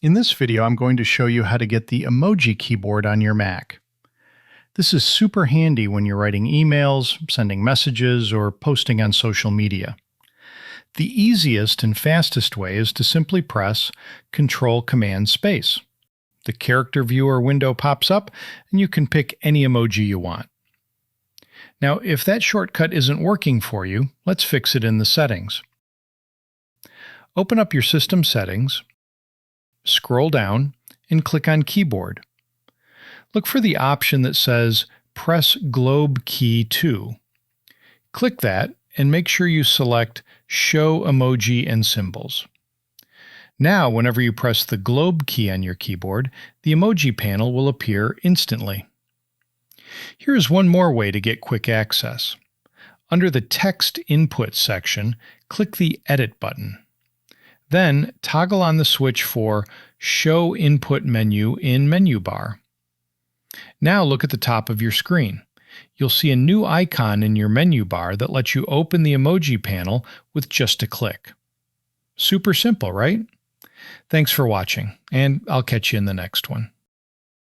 In this video, I'm going to show you how to get the Emoji Keyboard on your Mac. This is super handy when you're writing emails, sending messages, or posting on social media. The easiest and fastest way is to simply press Control-Command-Space. The character viewer window pops up, and you can pick any emoji you want. Now, if that shortcut isn't working for you, let's fix it in the settings. Open up your system settings, scroll down, and click on Keyboard. Look for the option that says Press Globe Key to. Click that and make sure you select Show Emoji and Symbols. Now, whenever you press the globe key on your keyboard, the emoji panel will appear instantly. Here is one more way to get quick access. Under the Text Input section, click the Edit button. Then, toggle on the switch for Show Input Menu in Menu Bar. Now look at the top of your screen. You'll see a new icon in your menu bar that lets you open the emoji panel with just a click. Super simple, right? Thanks for watching, and I'll catch you in the next one.